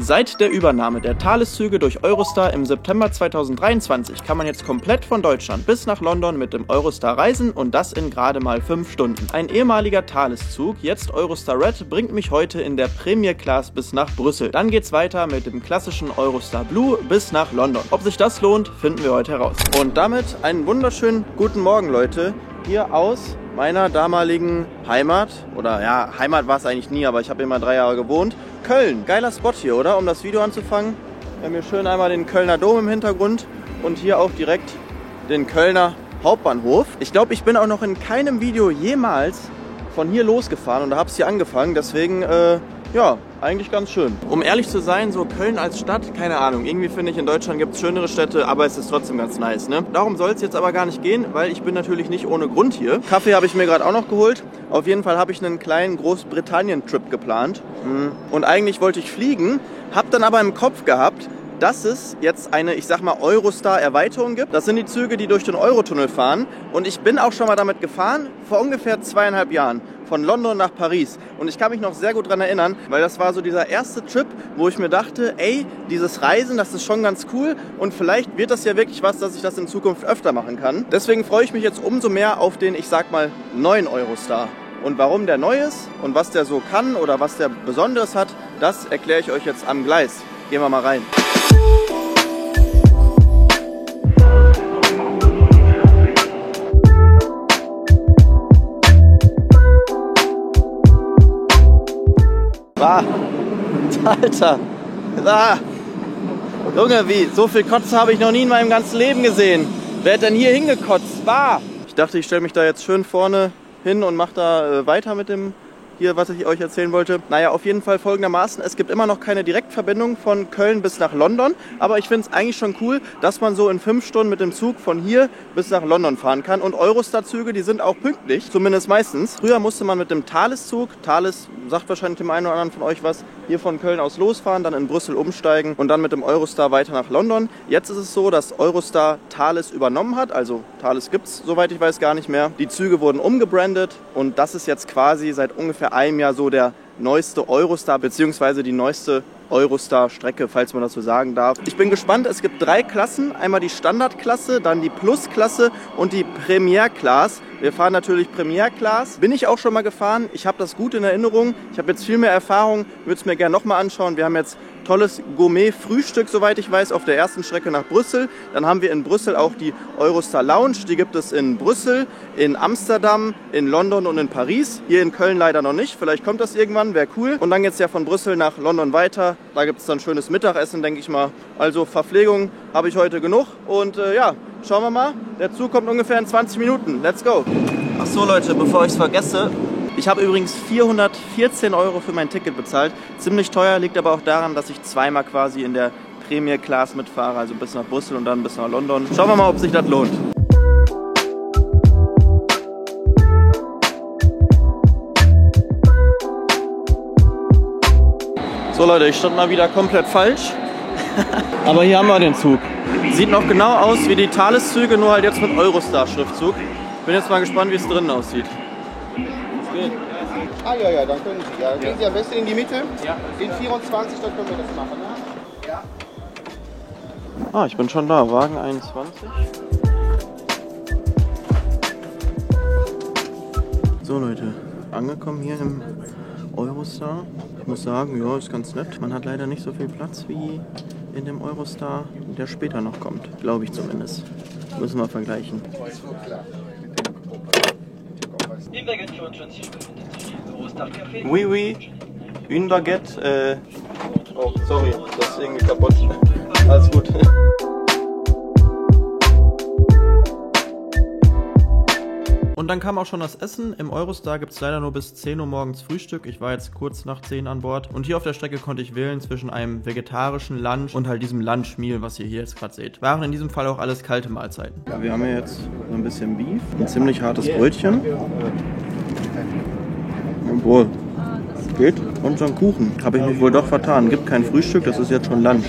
Seit der Übernahme der Thales-Züge durch Eurostar im September 2023 kann man jetzt komplett von Deutschland bis nach London mit dem Eurostar reisen und das in gerade mal 5 Stunden. Ein ehemaliger Thales-Zug, jetzt Eurostar Red, bringt mich heute in der Premier Class bis nach Brüssel. Dann geht's weiter mit dem klassischen Eurostar Blue bis nach London. Ob sich das lohnt, finden wir heute heraus. Und damit einen wunderschönen guten Morgen, Leute, hier aus meiner damaligen Heimat, oder ja, Heimat war es eigentlich nie, aber ich habe hier mal 3 Jahre gewohnt. Köln, geiler Spot hier, oder? Um das Video anzufangen. Wir haben hier schön einmal den Kölner Dom im Hintergrund und hier auch direkt den Kölner Hauptbahnhof. Ich glaube, ich bin auch noch in keinem Video jemals von hier losgefahren und da habe es hier angefangen, deswegen, ja, eigentlich ganz schön. Um ehrlich zu sein, so Köln als Stadt, keine Ahnung. Irgendwie finde ich, in Deutschland gibt es schönere Städte, aber es ist trotzdem ganz nice, ne? Darum soll es jetzt aber gar nicht gehen, weil ich bin natürlich nicht ohne Grund hier. Kaffee habe ich mir gerade auch noch geholt. Auf jeden Fall habe ich einen kleinen Großbritannien-Trip geplant. Und eigentlich wollte ich fliegen, habe dann aber im Kopf gehabt, dass es jetzt eine, ich sag mal, Eurostar-Erweiterung gibt. Das sind die Züge, die durch den Eurotunnel fahren. Und ich bin auch schon mal damit gefahren, vor ungefähr 2,5 Jahren, von London nach Paris. Und ich kann mich noch sehr gut daran erinnern, weil das war so dieser erste Trip, wo ich mir dachte, ey, dieses Reisen, das ist schon ganz cool. Und vielleicht wird das ja wirklich was, dass ich das in Zukunft öfter machen kann. Deswegen freue ich mich jetzt umso mehr auf den, ich sag mal, neuen Eurostar. Und warum der neu ist und was der so kann oder was der Besonderes hat, das erkläre ich euch jetzt am Gleis. Gehen wir mal rein. Alter! Junge, wie? So viel Kotze habe ich noch nie in meinem ganzen Leben gesehen. Wer hat denn hier hingekotzt? Ich dachte, ich stelle mich da jetzt schön vorne hin und mache da weiter mit dem hier, was ich euch erzählen wollte. Naja, auf jeden Fall folgendermaßen, es gibt immer noch keine Direktverbindung von Köln bis nach London, aber ich finde es eigentlich schon cool, dass man so in 5 Stunden mit dem Zug von hier bis nach London fahren kann. Und Eurostar-Züge, die sind auch pünktlich, zumindest meistens. Früher musste man mit dem Thales-Zug, Thales sagt wahrscheinlich dem einen oder anderen von euch was, hier von Köln aus losfahren, dann in Brüssel umsteigen und dann mit dem Eurostar weiter nach London. Jetzt ist es so, dass Eurostar Thales übernommen hat, also Thales gibt es, soweit ich weiß, gar nicht mehr. Die Züge wurden umgebrandet und das ist jetzt quasi seit ungefähr einem Jahr so der neueste Eurostar, beziehungsweise die neueste Eurostar-Strecke, falls man das so sagen darf. Ich bin gespannt, es gibt 3 Klassen, einmal die Standardklasse, dann die Plus-Klasse und die Premier-Class. Wir fahren natürlich Premier-Class. Bin ich auch schon mal gefahren, ich habe das gut in Erinnerung, ich habe jetzt viel mehr Erfahrung, würde es mir gerne nochmal anschauen. Wir haben jetzt tolles Gourmet-Frühstück, soweit ich weiß, auf der ersten Strecke nach Brüssel. Dann haben wir in Brüssel auch die Eurostar Lounge, die gibt es in Brüssel, in Amsterdam, in London und in Paris. Hier in Köln leider noch nicht, vielleicht kommt das irgendwann, wäre cool. Und dann geht es ja von Brüssel nach London weiter, da gibt es dann schönes Mittagessen, denke ich mal. Also Verpflegung habe ich heute genug und ja, schauen wir mal. Der Zug kommt ungefähr in 20 Minuten, let's go. Ach so Leute, bevor ich es vergesse, ich habe übrigens 414 € für mein Ticket bezahlt. Ziemlich teuer, liegt aber auch daran, dass ich zweimal quasi in der Premier Class mitfahre, also bis nach Brüssel und dann bis nach London. Schauen wir mal, ob sich das lohnt. So Leute, ich stand mal wieder komplett falsch. Aber hier haben wir den Zug. Sieht noch genau aus wie die Thales-Züge, nur halt jetzt mit Eurostar-Schriftzug. Bin jetzt mal gespannt, wie es drinnen aussieht. Ah ja, dann können Sie. Ja, gehen Sie am besten in die Mitte. Ja. In 24, dann können wir das machen. Ja. Ah, ich bin schon da. Wagen 21. So Leute, angekommen hier im Eurostar. Ich muss sagen, ja, ist ganz nett. Man hat leider nicht so viel Platz wie in dem Eurostar, der später noch kommt. Glaube ich zumindest. Müssen wir vergleichen. Oui, oui. Une baguette. Oh, sorry, das ist irgendwie kaputt. Alles gut. Und dann kam auch schon das Essen. Im Eurostar gibt es leider nur bis 10 Uhr morgens Frühstück. Ich war jetzt kurz nach 10 an Bord. Und hier auf der Strecke konnte ich wählen zwischen einem vegetarischen Lunch und halt diesem Lunchmeal, was ihr hier jetzt gerade seht. Waren in diesem Fall auch alles kalte Mahlzeiten. Ja, wir haben hier jetzt so ein bisschen Beef. Ein ziemlich hartes Brötchen. Obwohl, geht. Und so ein Kuchen. Habe ich mich wohl doch vertan. Gibt kein Frühstück, das ist jetzt schon Lunch.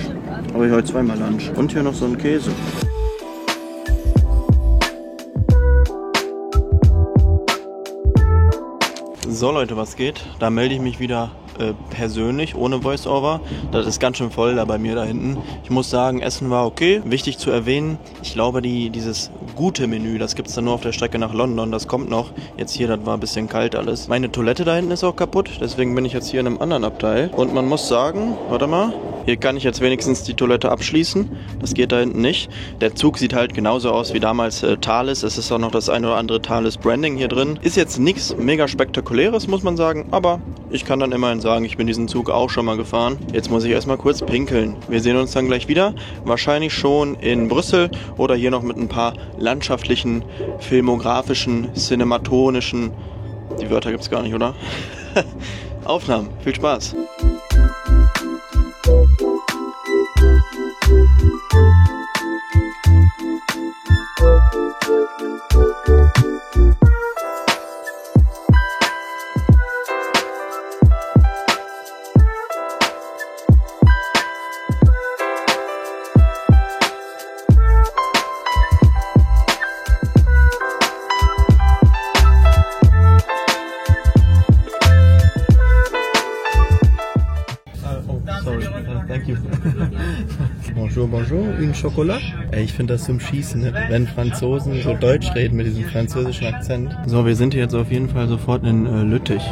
Aber ich heute zweimal Lunch. Und hier noch so ein Käse. So Leute, was geht? Da melde ich mich wieder persönlich, ohne Voice-Over. Das ist ganz schön voll da bei mir da hinten. Ich muss sagen, Essen war okay. Wichtig zu erwähnen, ich glaube, dieses gute Menü, das gibt es dann nur auf der Strecke nach London. Das kommt noch. Jetzt hier, das war ein bisschen kalt alles. Meine Toilette da hinten ist auch kaputt. Deswegen bin ich jetzt hier in einem anderen Abteil. Und man muss sagen, warte mal, hier kann ich jetzt wenigstens die Toilette abschließen. Das geht da hinten nicht. Der Zug sieht halt genauso aus wie damals Thales. Es ist auch noch das ein oder andere Thales Branding hier drin. Ist jetzt nichts mega spektakuläres, muss man sagen. Aber ich kann dann immerhin sagen, ich bin diesen Zug auch schon mal gefahren. Jetzt muss ich erstmal kurz pinkeln. Wir sehen uns dann gleich wieder. Wahrscheinlich schon in Brüssel oder hier noch mit ein paar landschaftlichen, filmografischen, cinematonischen, die Wörter gibt's gar nicht, oder? Aufnahmen. Viel Spaß. Thank you. Bonjour, bonjour, un Chocolat? Ey, ich finde das zum Schießen, ne? Wenn Franzosen so Deutsch reden mit diesem französischen Akzent. So, wir sind hier jetzt auf jeden Fall sofort in Lüttich.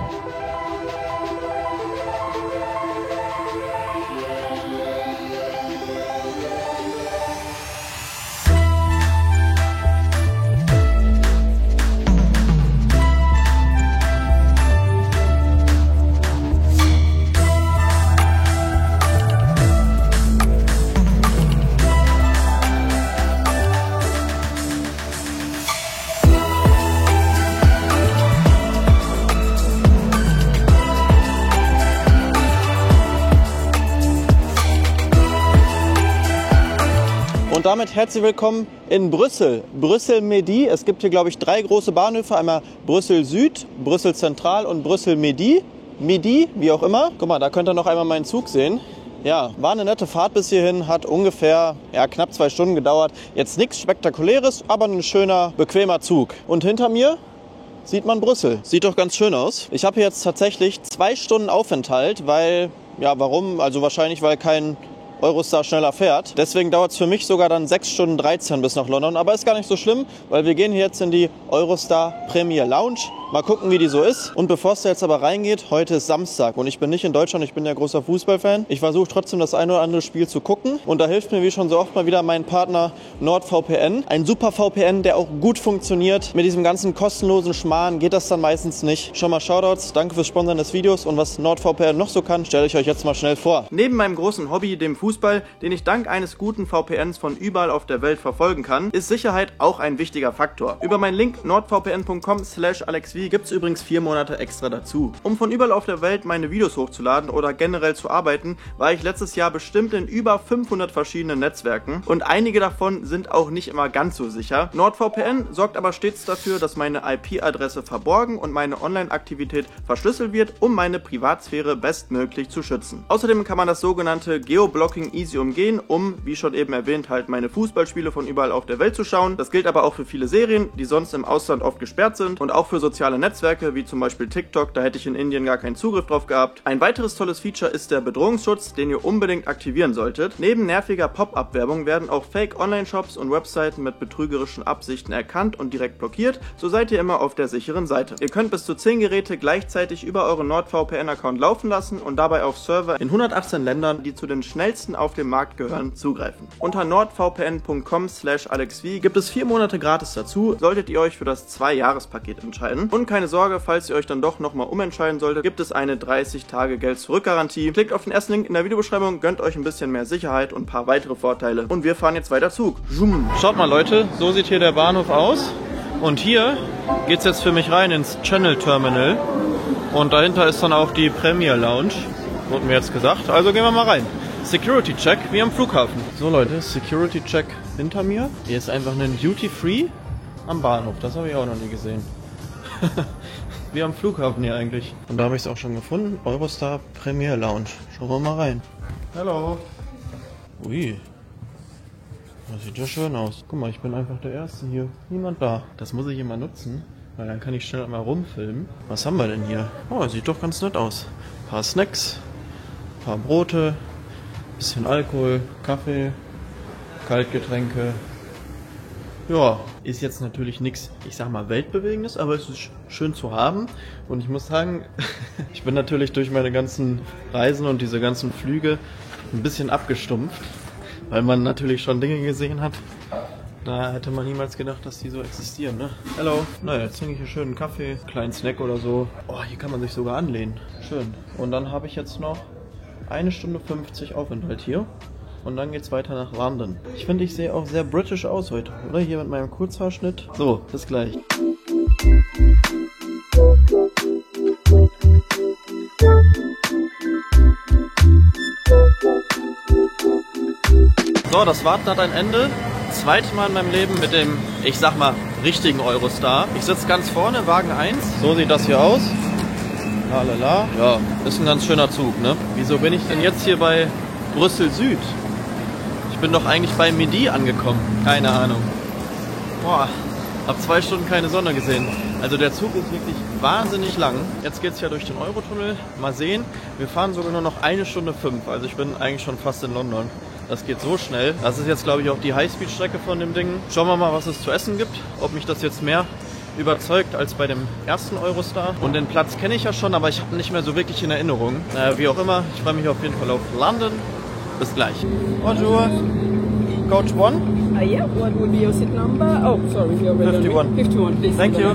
Und damit herzlich willkommen in Brüssel. Brüssel-Midi. Es gibt hier, glaube ich, 3 große Bahnhöfe. Einmal Brüssel Süd, Brüssel Zentral und Brüssel Midi. Midi, wie auch immer. Guck mal, da könnt ihr noch einmal meinen Zug sehen. Ja, war eine nette Fahrt bis hierhin. Hat ungefähr knapp 2 Stunden gedauert. Jetzt nichts Spektakuläres, aber ein schöner, bequemer Zug. Und hinter mir sieht man Brüssel. Sieht doch ganz schön aus. Ich habe hier jetzt tatsächlich 2 Stunden Aufenthalt, weil, ja, warum? Also wahrscheinlich, weil kein Eurostar schneller fährt. Deswegen dauert es für mich sogar dann 6 Stunden 13 bis nach London. Aber ist gar nicht so schlimm, weil wir gehen hier jetzt in die Eurostar Premier Lounge. Mal gucken, wie die so ist. Und bevor es da jetzt aber reingeht, heute ist Samstag und ich bin nicht in Deutschland, ich bin ja großer Fußballfan. Ich versuche trotzdem das ein oder andere Spiel zu gucken und da hilft mir wie schon so oft mal wieder mein Partner NordVPN. Ein super VPN, der auch gut funktioniert. Mit diesem ganzen kostenlosen Schmarrn geht das dann meistens nicht. Schon mal Shoutouts, danke fürs Sponsern des Videos und was NordVPN noch so kann, stelle ich euch jetzt mal schnell vor. Neben meinem großen Hobby, dem Fußball, den ich dank eines guten VPNs von überall auf der Welt verfolgen kann, ist Sicherheit auch ein wichtiger Faktor. Über meinen Link nordvpn.com/alexv gibt es übrigens 4 Monate extra dazu. Um von überall auf der Welt meine Videos hochzuladen oder generell zu arbeiten, war ich letztes Jahr bestimmt in über 500 verschiedenen Netzwerken und einige davon sind auch nicht immer ganz so sicher. NordVPN sorgt aber stets dafür, dass meine IP-Adresse verborgen und meine Online-Aktivität verschlüsselt wird, um meine Privatsphäre bestmöglich zu schützen. Außerdem kann man das sogenannte Geoblocking easy umgehen, um, wie schon eben erwähnt, halt meine Fußballspiele von überall auf der Welt zu schauen. Das gilt aber auch für viele Serien, die sonst im Ausland oft gesperrt sind und auch für soziale Netzwerke, wie zum Beispiel TikTok, da hätte ich in Indien gar keinen Zugriff drauf gehabt. Ein weiteres tolles Feature ist der Bedrohungsschutz, den ihr unbedingt aktivieren solltet. Neben nerviger Pop-Up-Werbung werden auch Fake-Online-Shops und Webseiten mit betrügerischen Absichten erkannt und direkt blockiert, so seid ihr immer auf der sicheren Seite. Ihr könnt bis zu 10 Geräte gleichzeitig über euren NordVPN-Account laufen lassen und dabei auf Server in 118 Ländern, die zu den schnellsten auf dem Markt gehören, zugreifen. Unter nordvpn.com/alexv gibt es 4 Monate gratis dazu, solltet ihr euch für das 2-Jahres-Paket entscheiden. Und keine Sorge, falls ihr euch dann doch nochmal umentscheiden solltet, gibt es eine 30-Tage-Geld-Zurück-Garantie. Klickt auf den ersten Link in der Videobeschreibung, gönnt euch ein bisschen mehr Sicherheit und ein paar weitere Vorteile. Und wir fahren jetzt weiter Zug. Schaut mal Leute, so sieht hier der Bahnhof aus. Und hier geht es jetzt für mich rein ins Channel Terminal. Und dahinter ist dann auch die Premier Lounge, wurde mir jetzt gesagt. Also gehen wir mal rein. Security Check wie am Flughafen. So Leute, Security Check hinter mir. Hier ist einfach ein Duty Free am Bahnhof. Das habe ich auch noch nie gesehen. Wie am Flughafen hier eigentlich. Und da habe ich es auch schon gefunden. Eurostar Premier Lounge. Schauen wir mal rein. Hallo. Ui. Das sieht ja schön aus. Guck mal, ich bin einfach der Erste hier. Niemand da. Das muss ich immer nutzen, Weil dann kann ich schnell mal rumfilmen. Was haben wir denn hier? Oh, sieht doch ganz nett aus. Ein paar Snacks, ein paar Brote, bisschen Alkohol, Kaffee, Kaltgetränke. Ja, ist jetzt natürlich nichts, ich sag mal, Weltbewegendes, aber es ist schön zu haben. Und ich muss sagen, ich bin natürlich durch meine ganzen Reisen und diese ganzen Flüge ein bisschen abgestumpft, weil man natürlich schon Dinge gesehen hat. Da hätte man niemals gedacht, dass die so existieren, ne? Hallo. Naja, jetzt trinke ich hier schön einen Kaffee, kleinen Snack oder so. Oh, hier kann man sich sogar anlehnen. Schön. Und dann habe ich jetzt noch 1 Stunde 50 Aufenthalt hier. Und dann geht's weiter nach London. Ich finde, ich sehe auch sehr british aus heute, oder? Hier mit meinem Kurzhaarschnitt. So, bis gleich. So, das Warten hat ein Ende. Zweites Mal in meinem Leben mit dem, ich sag mal, richtigen Eurostar. Ich sitze ganz vorne, Wagen 1. So sieht das hier aus. Lalala. Ja, ist ein ganz schöner Zug, ne? Wieso bin ich denn jetzt hier bei Brüssel Süd? Ich bin doch eigentlich bei Midi angekommen. Keine Ahnung. Boah, hab 2 Stunden keine Sonne gesehen. Also der Zug ist wirklich wahnsinnig lang. Jetzt geht's ja durch den Eurotunnel. Mal sehen. Wir fahren sogar nur noch 1 Stunde 5. Also ich bin eigentlich schon fast in London. Das geht so schnell. Das ist jetzt, glaube ich, auch die Highspeed-Strecke von dem Ding. Schauen wir mal, was es zu essen gibt. Ob mich das jetzt mehr überzeugt als bei dem ersten Eurostar. Und den Platz kenne ich ja schon, aber ich habe ihn nicht mehr so wirklich in Erinnerung. Wie auch immer, ich freue mich auf jeden Fall auf London. Bis gleich. Bonjour. Coach 1? Yeah, what would be your seat number? Oh, sorry, we already 51. 51, please. Thank you.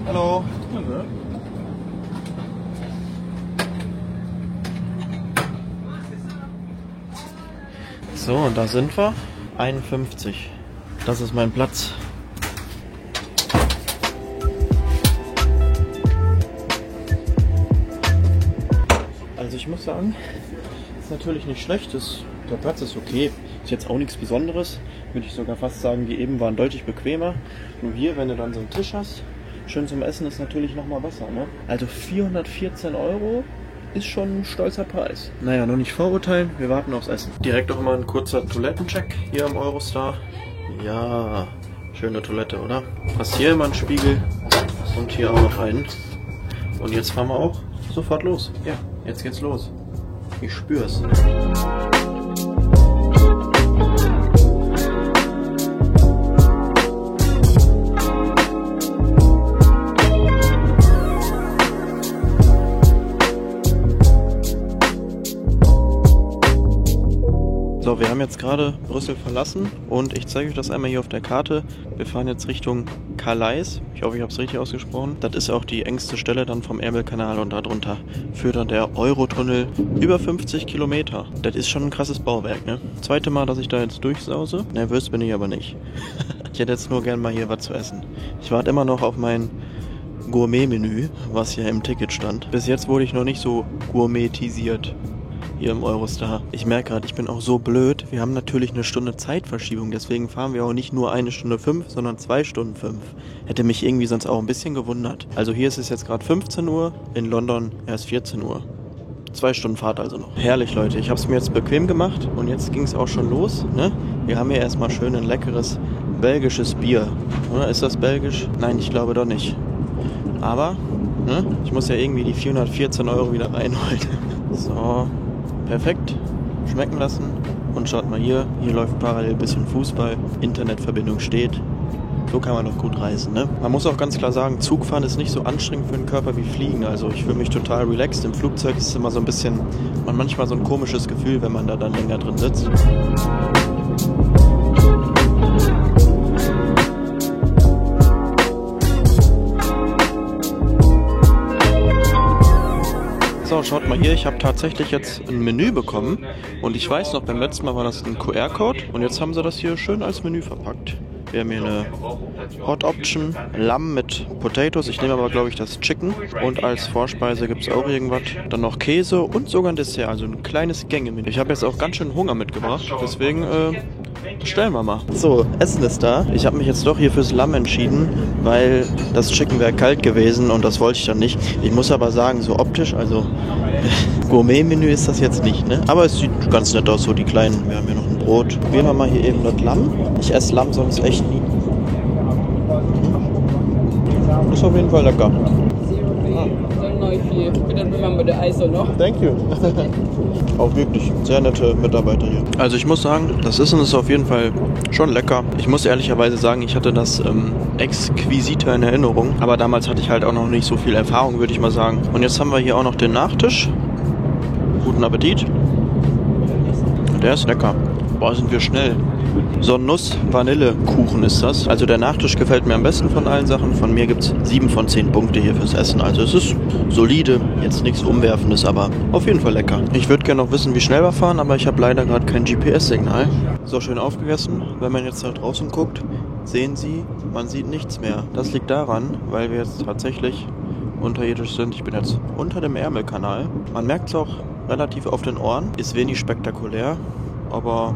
Hallo. So, und da sind wir. 51. Das ist mein Platz. Also ich muss sagen, ist natürlich nicht schlecht. Der Platz ist okay. Ist jetzt auch nichts Besonderes. Würde ich sogar fast sagen, die eben waren deutlich bequemer. Nur hier, wenn du dann so einen Tisch hast, schön zum Essen, ist natürlich nochmal besser, ne? Also 414 € ist schon ein stolzer Preis. Naja, noch nicht vorurteilen, wir warten aufs Essen. Direkt auch mal ein kurzer Toilettencheck hier am Eurostar. Ja, schöne Toilette, oder? Hast hier immer einen Spiegel und hier auch noch einen. Und jetzt fahren wir auch sofort los. Ja, jetzt geht's los. Ich spür's. So, wir haben jetzt gerade Brüssel verlassen und ich zeige euch das einmal hier auf der Karte. Wir fahren jetzt Richtung Calais. Ich hoffe, ich habe es richtig ausgesprochen. Das ist auch die engste Stelle dann vom Ärmelkanal und darunter führt dann der Eurotunnel über 50 Kilometer. Das ist schon ein krasses Bauwerk, ne? Zweite Mal, dass ich da jetzt durchsause. Nervös bin ich aber nicht. Ich hätte jetzt nur gern mal hier was zu essen. Ich warte immer noch auf mein Gourmet-Menü, was hier im Ticket stand. Bis jetzt wurde ich noch nicht so gourmetisiert hier im Eurostar. Ich merke gerade, ich bin auch so blöd. Wir haben natürlich eine Stunde Zeitverschiebung, deswegen fahren wir auch nicht nur 1 Stunde 5, sondern 2 Stunden 5. Hätte mich irgendwie sonst auch ein bisschen gewundert. Also hier ist es jetzt gerade 15 Uhr, in London erst 14 Uhr. 2 Stunden Fahrt also noch. Herrlich, Leute. Ich habe es mir jetzt bequem gemacht und jetzt ging es auch schon los, ne? Wir haben hier erstmal schön ein leckeres belgisches Bier. Oder? Ist das belgisch? Nein, ich glaube doch nicht. Aber, ne? Ich muss ja irgendwie die 414 € wieder reinholen. So. Perfekt, schmecken lassen und schaut mal hier läuft parallel ein bisschen Fußball, Internetverbindung steht, so kann man doch gut reisen, ne? Man muss auch ganz klar sagen, Zugfahren ist nicht so anstrengend für den Körper wie Fliegen, also ich fühle mich total relaxed, im Flugzeug ist es immer so ein bisschen, manchmal so ein komisches Gefühl, wenn man da dann länger drin sitzt. So, schaut mal hier, ich habe tatsächlich jetzt ein Menü bekommen und ich weiß noch, beim letzten Mal war das ein QR-Code und jetzt haben sie das hier schön als Menü verpackt. Wir haben hier eine Hot Option, Lamm mit Potatoes, ich nehme aber glaube ich das Chicken und als Vorspeise gibt es auch irgendwas. Dann noch Käse und sogar ein Dessert, also ein kleines Gänge-Menü. Ich habe jetzt auch ganz schön Hunger mitgebracht, deswegen bestellen wir mal. So, Essen ist da. Ich habe mich jetzt doch hier fürs Lamm entschieden, weil das Chicken wäre kalt gewesen und das wollte ich dann nicht. Ich muss aber sagen, so optisch, also Gourmet-Menü ist das jetzt nicht, ne? Aber es sieht ganz nett aus, so die kleinen. Wir haben hier noch ein Brot. Probieren wir mal hier eben das Lamm. Ich esse Lamm sonst echt nie. Ist auf jeden Fall lecker. Zero B. I don't know if you couldn't remember the ISO, no? Thank you. Auch wirklich sehr nette Mitarbeiter hier. Also ich muss sagen, das Essen ist auf jeden Fall schon lecker. Ich muss ehrlicherweise sagen, ich hatte das exquisiter in Erinnerung. Aber damals hatte ich halt auch noch nicht so viel Erfahrung, würde ich mal sagen. Und jetzt haben wir hier auch noch den Nachtisch. Guten Appetit. Der ist lecker. Boah, sind wir schnell. So ein Nuss-Vanille-Kuchen ist das. Also der Nachtisch gefällt mir am besten von allen Sachen. Von mir gibt es 7 von 10 Punkte hier fürs Essen. Also es ist solide, jetzt nichts Umwerfendes, aber auf jeden Fall lecker. Ich würde gerne noch wissen, wie schnell wir fahren, aber ich habe leider gerade kein GPS-Signal. So, schön aufgegessen. Wenn man jetzt nach draußen guckt, sehen Sie, man sieht nichts mehr. Das liegt daran, weil wir jetzt tatsächlich unterirdisch sind. Ich bin jetzt unter dem Ärmelkanal. Man merkt es auch relativ auf den Ohren. Ist wenig spektakulär, aber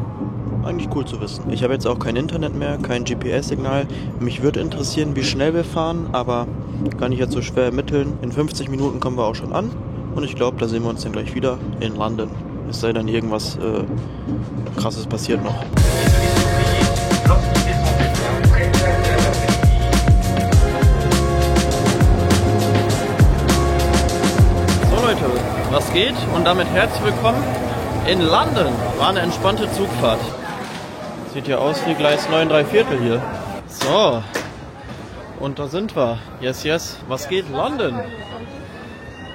eigentlich cool zu wissen. Ich habe jetzt auch kein Internet mehr, kein GPS-Signal. Mich würde interessieren, wie schnell wir fahren, aber kann ich jetzt so schwer ermitteln. In 50 Minuten kommen wir auch schon an und ich glaube, da sehen wir uns dann gleich wieder in London. Es sei denn, irgendwas Krasses passiert noch. So Leute, was geht? Und damit herzlich willkommen in London. War eine entspannte Zugfahrt. Sieht ja aus wie Gleis 9 3/4 hier. So. Und da sind wir. Yes, yes. Was geht? London.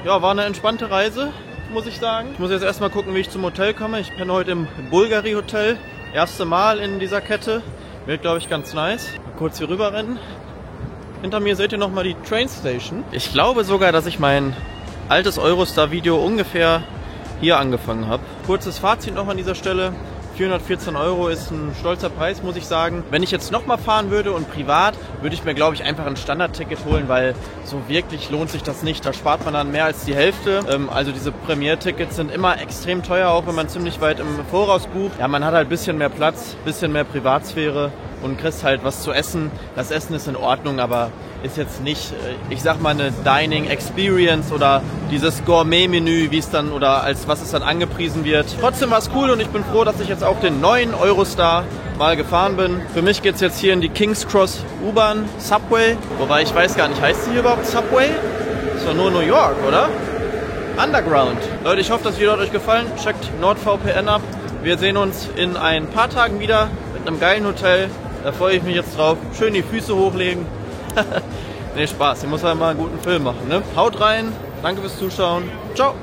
Ja, war eine entspannte Reise, muss ich sagen. Ich muss jetzt erstmal gucken, wie ich zum Hotel komme. Ich penne heute im Bulgari Hotel. Erste Mal in dieser Kette. Wird, glaube ich, ganz nice. Mal kurz hier rüber rennen. Hinter mir seht ihr nochmal die Train Station. Ich glaube sogar, dass ich mein altes Eurostar-Video ungefähr hier angefangen habe. Kurzes Fazit noch an dieser Stelle. 414 € ist ein stolzer Preis, muss ich sagen. Wenn ich jetzt nochmal fahren würde und privat, würde ich mir, glaube ich, einfach ein Standardticket holen, weil so wirklich lohnt sich das nicht. Da spart man dann mehr als die Hälfte. Also diese Premier-Tickets sind immer extrem teuer, auch wenn man ziemlich weit im Voraus bucht. Ja, man hat halt ein bisschen mehr Platz, ein bisschen mehr Privatsphäre und kriegst halt was zu essen. Das Essen ist in Ordnung, aber ist jetzt nicht, ich sag mal, eine Dining Experience oder dieses Gourmet-Menü, wie es dann oder als was es dann angepriesen wird. Trotzdem war es cool und ich bin froh, dass ich jetzt auch den neuen Eurostar mal gefahren bin. Für mich geht es jetzt hier in die King's Cross U-Bahn Subway, wobei ich weiß gar nicht, heißt sie hier überhaupt Subway? Ist doch nur New York, oder? Underground. Leute, ich hoffe, das Video hat euch gefallen. Checkt NordVPN ab. Wir sehen uns in ein paar Tagen wieder mit einem geilen Hotel. Da freue ich mich jetzt drauf. Schön die Füße hochlegen. Nee, Spaß. Ich muss halt mal einen guten Film machen, ne? Haut rein. Danke fürs Zuschauen. Ciao.